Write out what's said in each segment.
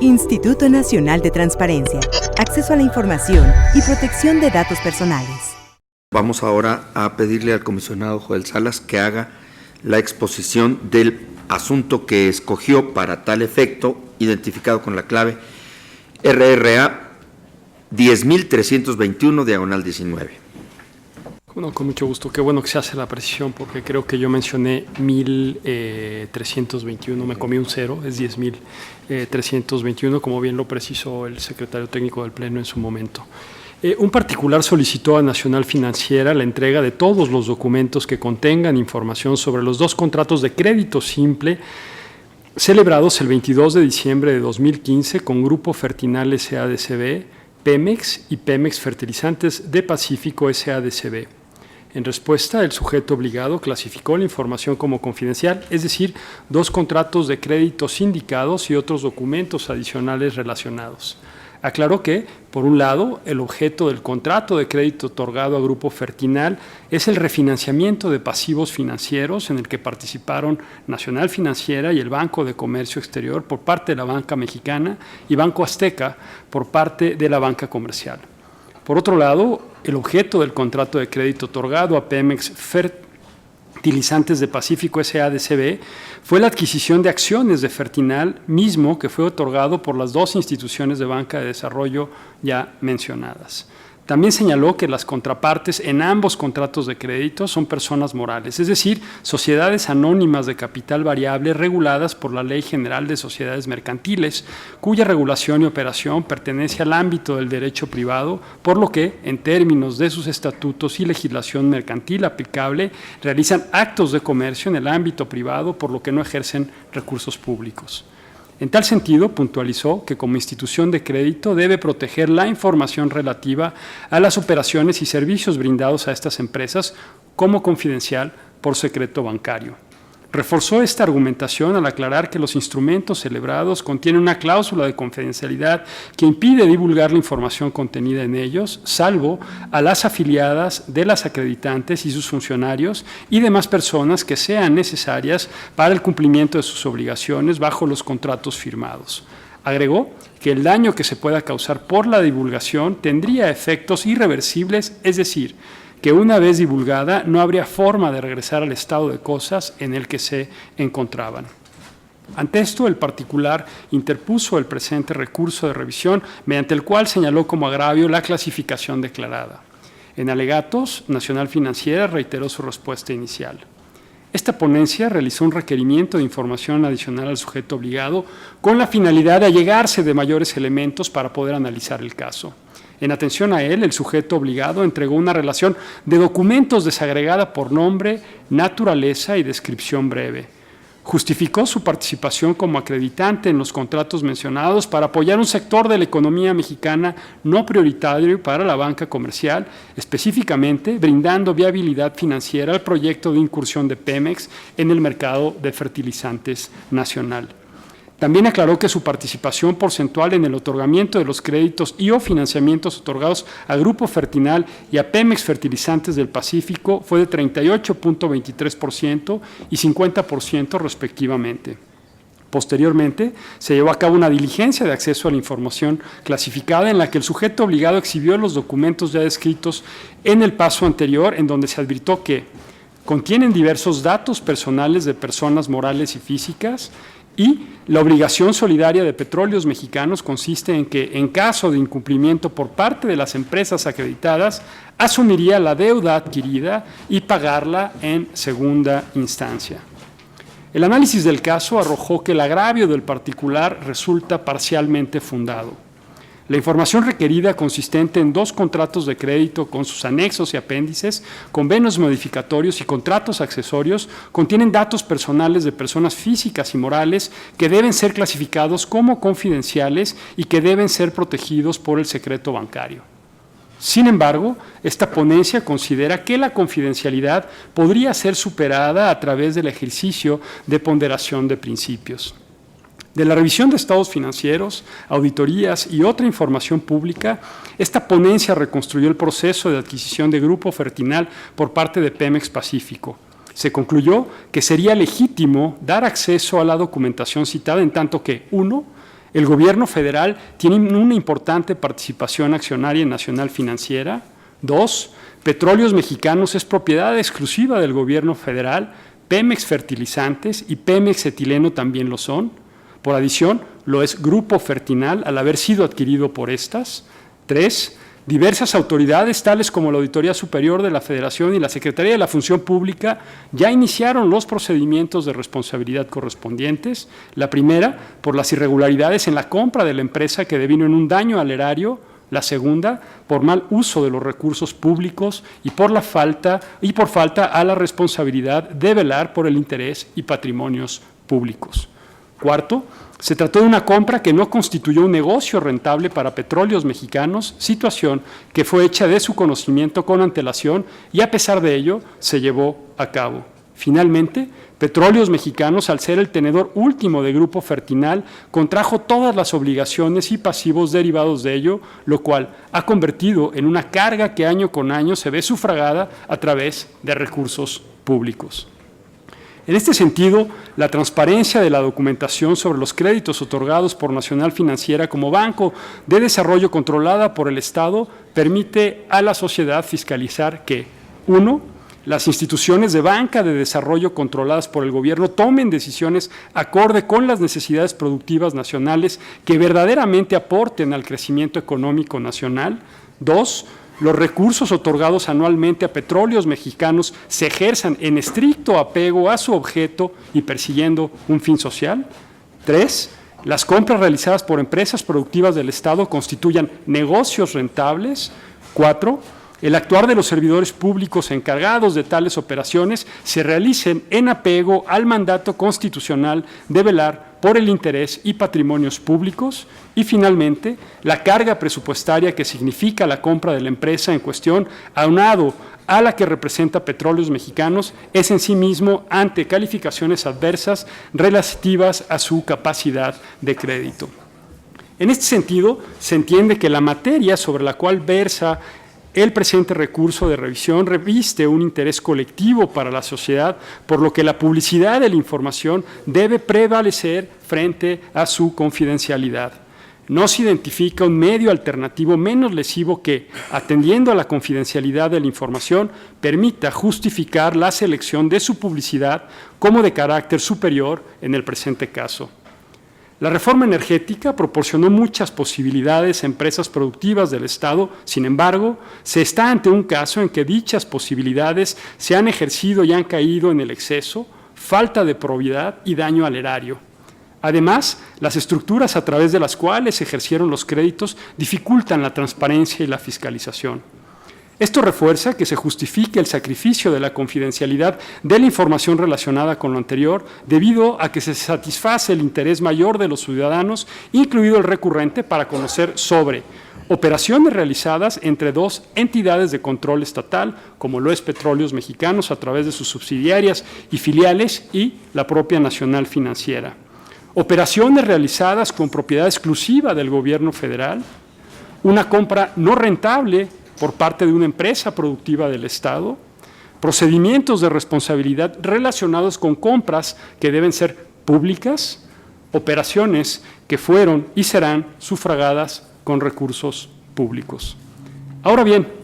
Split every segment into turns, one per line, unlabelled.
Instituto Nacional de Transparencia, Acceso a la Información y Protección de Datos Personales.
Vamos ahora a pedirle al comisionado Joel Salas que haga la exposición del asunto que escogió para tal efecto, identificado con la clave RRA 10.321/19.
Bueno, con mucho gusto. Qué bueno que se hace la precisión, porque creo que yo mencioné 1.321, me comí un cero, es 10.321, como bien lo precisó el secretario técnico del Pleno en su momento. Un particular solicitó a Nacional Financiera la entrega de todos los documentos que contengan información sobre los dos contratos de crédito simple celebrados el 22 de diciembre de 2015 con Grupo Fertinal SADCB, Pemex y Pemex Fertilizantes de Pacífico SADCB. En respuesta, el sujeto obligado clasificó la información como confidencial, es decir, dos contratos de crédito sindicados y otros documentos adicionales relacionados. Aclaró que, por un lado, el objeto del contrato de crédito otorgado a Grupo Fertinal es el refinanciamiento de pasivos financieros en el que participaron Nacional Financiera y el Banco de Comercio Exterior por parte de la banca mexicana y Banco Azteca por parte de la banca comercial. Por otro lado, el objeto del contrato de crédito otorgado a Pemex Fertilizantes de Pacífico SADCB fue la adquisición de acciones de Fertinal, mismo que fue otorgado por las dos instituciones de banca de desarrollo ya mencionadas. También señaló que las contrapartes en ambos contratos de crédito son personas morales, es decir, sociedades anónimas de capital variable reguladas por la Ley General de Sociedades Mercantiles, cuya regulación y operación pertenece al ámbito del derecho privado, por lo que, en términos de sus estatutos y legislación mercantil aplicable, realizan actos de comercio en el ámbito privado, por lo que no ejercen recursos públicos. En tal sentido, puntualizó que como institución de crédito debe proteger la información relativa a las operaciones y servicios brindados a estas empresas como confidencial por secreto bancario. Reforzó esta argumentación al aclarar que los instrumentos celebrados contienen una cláusula de confidencialidad que impide divulgar la información contenida en ellos, salvo a las afiliadas de las acreditantes y sus funcionarios y demás personas que sean necesarias para el cumplimiento de sus obligaciones bajo los contratos firmados. Agregó que el daño que se pueda causar por la divulgación tendría efectos irreversibles, es decir, que una vez divulgada no habría forma de regresar al estado de cosas en el que se encontraban. Ante esto, el particular interpuso el presente recurso de revisión, mediante el cual señaló como agravio la clasificación declarada. En alegatos, Nacional Financiera reiteró su respuesta inicial. Esta ponencia realizó un requerimiento de información adicional al sujeto obligado con la finalidad de allegarse de mayores elementos para poder analizar el caso. En atención a él, el sujeto obligado entregó una relación de documentos desagregada por nombre, naturaleza y descripción breve. Justificó su participación como acreditante en los contratos mencionados para apoyar un sector de la economía mexicana no prioritario para la banca comercial, específicamente brindando viabilidad financiera al proyecto de incursión de Pemex en el mercado de fertilizantes nacional. También aclaró que su participación porcentual en el otorgamiento de los créditos y o financiamientos otorgados a Grupo Fertinal y a Pemex Fertilizantes del Pacífico fue de 38.23% y 50% respectivamente. Posteriormente, se llevó a cabo una diligencia de acceso a la información clasificada en la que el sujeto obligado exhibió los documentos ya descritos en el paso anterior, en donde se advirtió que contienen diversos datos personales de personas morales y físicas, y la obligación solidaria de Petróleos Mexicanos consiste en que, en caso de incumplimiento por parte de las empresas acreditadas, asumiría la deuda adquirida y pagarla en segunda instancia. El análisis del caso arrojó que el agravio del particular resulta parcialmente fundado. La información requerida, consistente en dos contratos de crédito con sus anexos y apéndices, convenios modificatorios y contratos accesorios, contienen datos personales de personas físicas y morales que deben ser clasificados como confidenciales y que deben ser protegidos por el secreto bancario. Sin embargo, esta ponencia considera que la confidencialidad podría ser superada a través del ejercicio de ponderación de principios. De la revisión de estados financieros, auditorías y otra información pública, esta ponencia reconstruyó el proceso de adquisición de Grupo Fertinal por parte de Pemex Pacífico. Se concluyó que sería legítimo dar acceso a la documentación citada en tanto que, 1, El gobierno federal tiene una importante participación accionaria en Nacional Financiera. 2, Petróleos Mexicanos es propiedad exclusiva del gobierno federal, Pemex Fertilizantes y Pemex Etileno también lo son. Por adición, lo es Grupo Fertinal al haber sido adquirido por estas. 3, diversas autoridades, tales como la Auditoría Superior de la Federación y la Secretaría de la Función Pública, ya iniciaron los procedimientos de responsabilidad correspondientes. La primera, por las irregularidades en la compra de la empresa que devino en un daño al erario. La segunda, por mal uso de los recursos públicos y por falta a la responsabilidad de velar por el interés y patrimonios públicos. Cuarto, se trató de una compra que no constituyó un negocio rentable para Petróleos Mexicanos, situación que fue hecha de su conocimiento con antelación y a pesar de ello se llevó a cabo. Finalmente, Petróleos Mexicanos, al ser el tenedor último de Grupo Fertinal, contrajo todas las obligaciones y pasivos derivados de ello, lo cual ha convertido en una carga que año con año se ve sufragada a través de recursos públicos. En este sentido, la transparencia de la documentación sobre los créditos otorgados por Nacional Financiera como banco de desarrollo controlada por el Estado permite a la sociedad fiscalizar que, 1, las instituciones de banca de desarrollo controladas por el gobierno tomen decisiones acorde con las necesidades productivas nacionales que verdaderamente aporten al crecimiento económico nacional. 2, los recursos otorgados anualmente a Petróleos Mexicanos se ejerzan en estricto apego a su objeto y persiguiendo un fin social. 3, las compras realizadas por empresas productivas del Estado constituyan negocios rentables. 4, el actuar de los servidores públicos encargados de tales operaciones se realicen en apego al mandato constitucional de velar por el interés y patrimonios públicos. Y finalmente, la carga presupuestaria que significa la compra de la empresa en cuestión, aunado a la que representa Petróleos Mexicanos, es en sí mismo ante calificaciones adversas relativas a su capacidad de crédito. En este sentido, se entiende que la materia sobre la cual versa el presente recurso de revisión reviste un interés colectivo para la sociedad, por lo que la publicidad de la información debe prevalecer frente a su confidencialidad. No se identifica un medio alternativo menos lesivo que, atendiendo a la confidencialidad de la información, permita justificar la selección de su publicidad como de carácter superior en el presente caso. La reforma energética proporcionó muchas posibilidades a empresas productivas del Estado, sin embargo, se está ante un caso en que dichas posibilidades se han ejercido y han caído en el exceso, falta de probidad y daño al erario. Además, las estructuras a través de las cuales se ejercieron los créditos dificultan la transparencia y la fiscalización. Esto refuerza que se justifique el sacrificio de la confidencialidad de la información relacionada con lo anterior, debido a que se satisface el interés mayor de los ciudadanos, incluido el recurrente, para conocer sobre operaciones realizadas entre dos entidades de control estatal, como lo es Petróleos Mexicanos a través de sus subsidiarias y filiales y la propia Nacional Financiera. Operaciones realizadas con propiedad exclusiva del gobierno federal, una compra no rentable por parte de una empresa productiva del Estado, procedimientos de responsabilidad relacionados con compras que deben ser públicas, operaciones que fueron y serán sufragadas con recursos públicos. Ahora bien,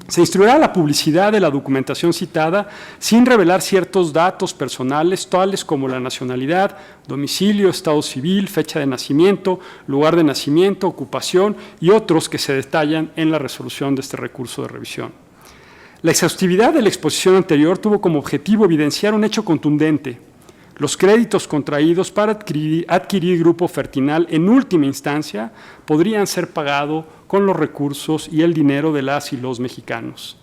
se instruirá la publicidad de la documentación citada sin revelar ciertos datos personales, tales como la nacionalidad, domicilio, estado civil, fecha de nacimiento, lugar de nacimiento, ocupación y otros que se detallan en la resolución de este recurso de revisión. La exhaustividad de la exposición anterior tuvo como objetivo evidenciar un hecho contundente: los créditos contraídos para adquirir Grupo Fertinal en última instancia podrían ser pagados con los recursos y el dinero de las y los mexicanos.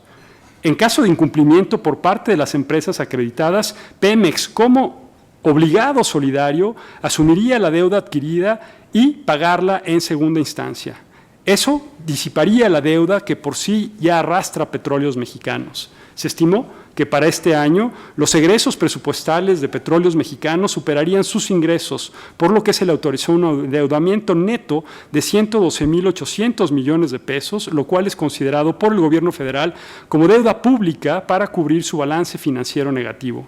En caso de incumplimiento por parte de las empresas acreditadas, Pemex, como obligado solidario, asumiría la deuda adquirida y pagarla en segunda instancia. Eso disiparía la deuda que por sí ya arrastra Petróleos Mexicanos. Se estimó que para este año los egresos presupuestales de Petróleos Mexicanos superarían sus ingresos, por lo que se le autorizó un endeudamiento neto de 112,800 millones de pesos, lo cual es considerado por el gobierno federal como deuda pública para cubrir su balance financiero negativo.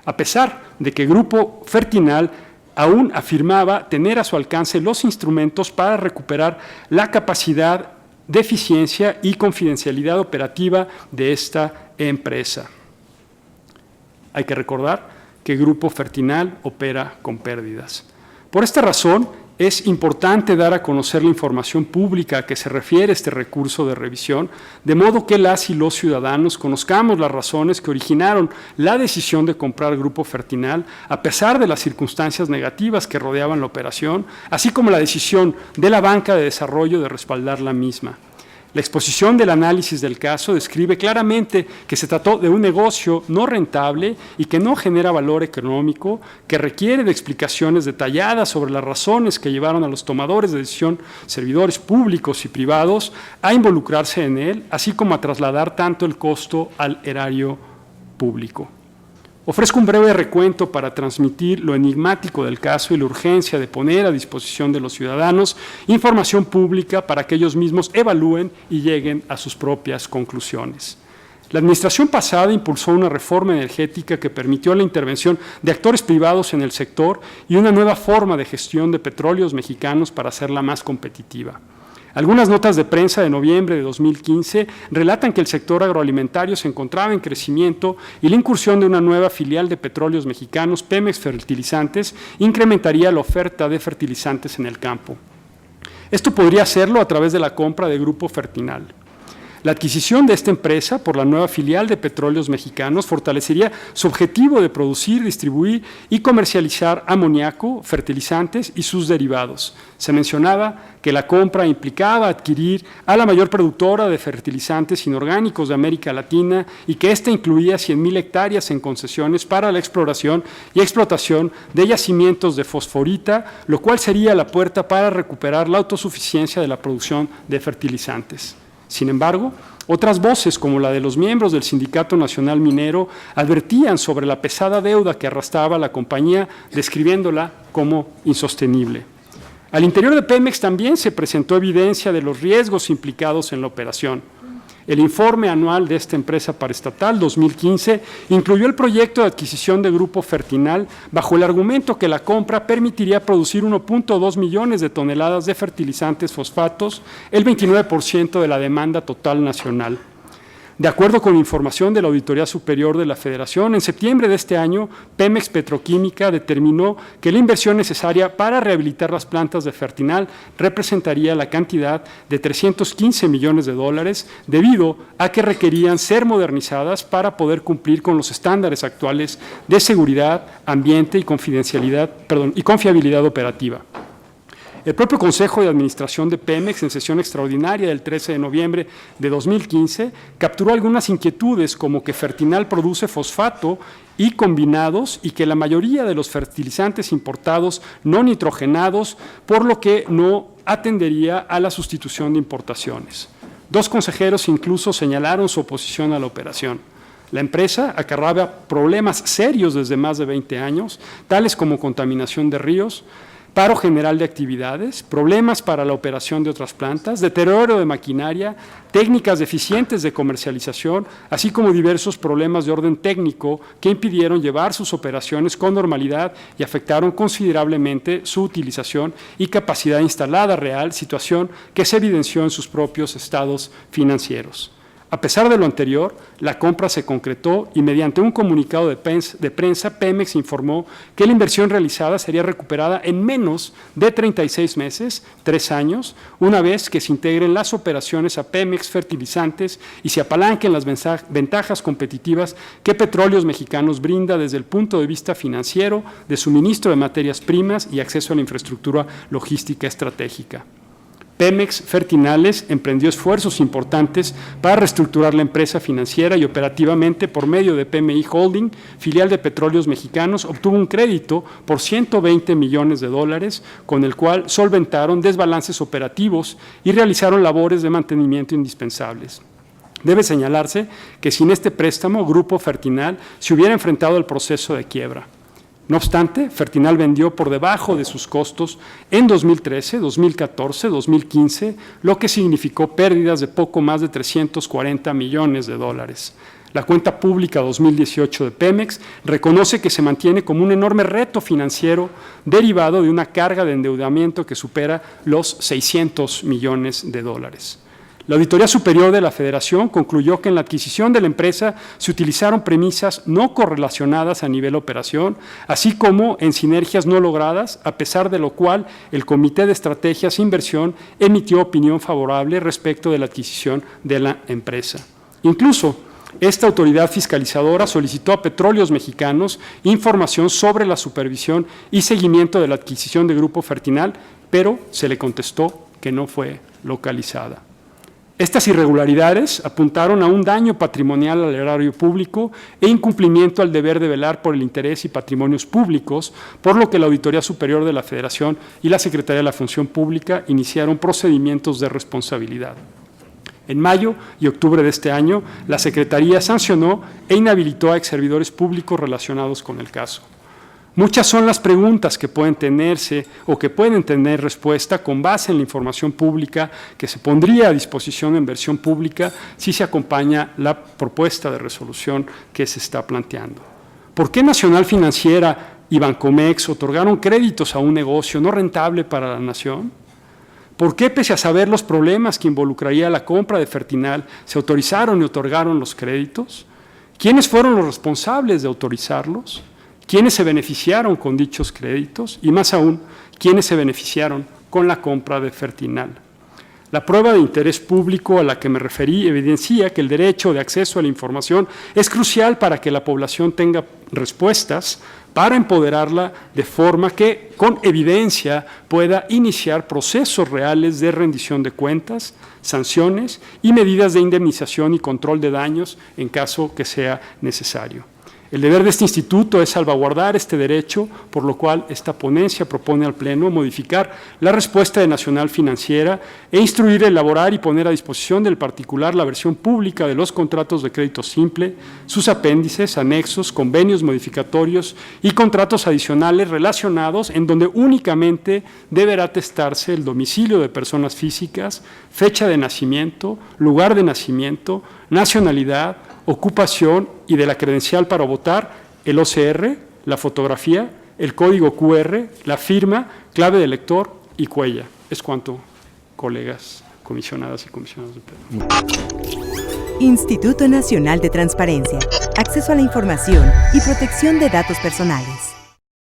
A pesar de que Grupo Fertinal aún afirmaba tener a su alcance los instrumentos para recuperar la capacidad de eficiencia y confidencialidad operativa de esta empresa. Hay que recordar que Grupo Fertinal opera con pérdidas. Por esta razón, es importante dar a conocer la información pública a que se refiere este recurso de revisión, de modo que las y los ciudadanos conozcamos las razones que originaron la decisión de comprar Grupo Fertinal, a pesar de las circunstancias negativas que rodeaban la operación, así como la decisión de la banca de desarrollo de respaldar la misma. La exposición del análisis del caso describe claramente que se trató de un negocio no rentable y que no genera valor económico, que requiere de explicaciones detalladas sobre las razones que llevaron a los tomadores de decisión, servidores públicos y privados, a involucrarse en él, así como a trasladar tanto el costo al erario público. Ofrezco un breve recuento para transmitir lo enigmático del caso y la urgencia de poner a disposición de los ciudadanos información pública para que ellos mismos evalúen y lleguen a sus propias conclusiones. La administración pasada impulsó una reforma energética que permitió la intervención de actores privados en el sector y una nueva forma de gestión de petróleos mexicanos para hacerla más competitiva. Algunas notas de prensa de noviembre de 2015 relatan que el sector agroalimentario se encontraba en crecimiento y la incursión de una nueva filial de petróleos mexicanos, Pemex Fertilizantes, incrementaría la oferta de fertilizantes en el campo. Esto podría hacerlo a través de la compra de Grupo Fertinal. La adquisición de esta empresa por la nueva filial de Petróleos Mexicanos fortalecería su objetivo de producir, distribuir y comercializar amoníaco, fertilizantes y sus derivados. Se mencionaba que la compra implicaba adquirir a la mayor productora de fertilizantes inorgánicos de América Latina y que ésta incluía 100,000 hectáreas en concesiones para la exploración y explotación de yacimientos de fosforita, lo cual sería la puerta para recuperar la autosuficiencia de la producción de fertilizantes. Sin embargo, otras voces, como la de los miembros del Sindicato Nacional Minero, advertían sobre la pesada deuda que arrastraba la compañía, describiéndola como insostenible. Al interior de Pemex también se presentó evidencia de los riesgos implicados en la operación. El informe anual de esta empresa paraestatal 2015 incluyó el proyecto de adquisición de Grupo Fertinal bajo el argumento que la compra permitiría producir 1.2 millones de toneladas de fertilizantes fosfatos, el 29% de la demanda total nacional. De acuerdo con información de la Auditoría Superior de la Federación, en septiembre de este año, Pemex Petroquímica determinó que la inversión necesaria para rehabilitar las plantas de Fertinal representaría la cantidad de $315 millones, debido a que requerían ser modernizadas para poder cumplir con los estándares actuales de seguridad, ambiente y confiabilidad operativa. El propio Consejo de Administración de Pemex, en sesión extraordinaria del 13 de noviembre de 2015, capturó algunas inquietudes como que Fertinal produce fosfato y combinados y que la mayoría de los fertilizantes importados no nitrogenados, por lo que no atendería a la sustitución de importaciones. Dos consejeros incluso señalaron su oposición a la operación. La empresa acarreaba problemas serios desde más de 20 años, tales como contaminación de ríos, paro general de actividades, problemas para la operación de otras plantas, deterioro de maquinaria, técnicas deficientes de comercialización, así como diversos problemas de orden técnico que impidieron llevar sus operaciones con normalidad y afectaron considerablemente su utilización y capacidad instalada real, situación que se evidenció en sus propios estados financieros. A pesar de lo anterior, la compra se concretó y mediante un comunicado de prensa, Pemex informó que la inversión realizada sería recuperada en menos de 36 meses, 3 años, una vez que se integren las operaciones a Pemex Fertilizantes y se apalanquen las ventajas competitivas que Petróleos Mexicanos brinda desde el punto de vista financiero, de suministro de materias primas y acceso a la infraestructura logística estratégica. Pemex Fertinales emprendió esfuerzos importantes para reestructurar la empresa financiera y operativamente por medio de PMI Holding, filial de Petróleos Mexicanos, obtuvo un crédito por $120 millones, con el cual solventaron desbalances operativos y realizaron labores de mantenimiento indispensables. Debe señalarse que sin este préstamo, Grupo Fertinal se hubiera enfrentado al proceso de quiebra. No obstante, Fertinal vendió por debajo de sus costos en 2013, 2014, 2015, lo que significó pérdidas de poco más de $340 millones. La cuenta pública 2018 de Pemex reconoce que se mantiene como un enorme reto financiero derivado de una carga de endeudamiento que supera los 600 millones de dólares. La Auditoría Superior de la Federación concluyó que en la adquisición de la empresa se utilizaron premisas no correlacionadas a nivel operación, así como en sinergias no logradas, a pesar de lo cual el Comité de Estrategias e Inversión emitió opinión favorable respecto de la adquisición de la empresa. Incluso, esta autoridad fiscalizadora solicitó a Petróleos Mexicanos información sobre la supervisión y seguimiento de la adquisición de Grupo Fertinal, pero se le contestó que no fue localizada. Estas irregularidades apuntaron a un daño patrimonial al erario público e incumplimiento al deber de velar por el interés y patrimonios públicos, por lo que la Auditoría Superior de la Federación y la Secretaría de la Función Pública iniciaron procedimientos de responsabilidad. En mayo y octubre de este año, la Secretaría sancionó e inhabilitó a exservidores públicos relacionados con el caso. Muchas son las preguntas que pueden tenerse o que pueden tener respuesta con base en la información pública que se pondría a disposición en versión pública si se acompaña la propuesta de resolución que se está planteando. ¿Por qué Nacional Financiera y Bancomex otorgaron créditos a un negocio no rentable para la nación? ¿Por qué, pese a saber los problemas que involucraría la compra de Fertinal, se autorizaron y otorgaron los créditos? ¿Quiénes fueron los responsables de autorizarlos? ¿Quiénes se beneficiaron con dichos créditos? Y más aún, ¿quiénes se beneficiaron con la compra de Fertinal? La prueba de interés público a la que me referí evidencia que el derecho de acceso a la información es crucial para que la población tenga respuestas para empoderarla de forma que, con evidencia, pueda iniciar procesos reales de rendición de cuentas, sanciones y medidas de indemnización y control de daños en caso que sea necesario. El deber de este instituto es salvaguardar este derecho, por lo cual esta ponencia propone al Pleno modificar la respuesta de Nacional Financiera e instruir, elaborar y poner a disposición del particular la versión pública de los contratos de crédito simple, sus apéndices, anexos, convenios modificatorios y contratos adicionales relacionados en donde únicamente deberá atestarse el domicilio de personas físicas, fecha de nacimiento, lugar de nacimiento, nacionalidad, ocupación y de la credencial para votar, el OCR, la fotografía, el código QR, la firma, clave de lector y huella. Es cuanto, colegas, comisionadas y comisionados de Pleno.
Instituto Nacional de Transparencia, Acceso a la Información y Protección de Datos Personales.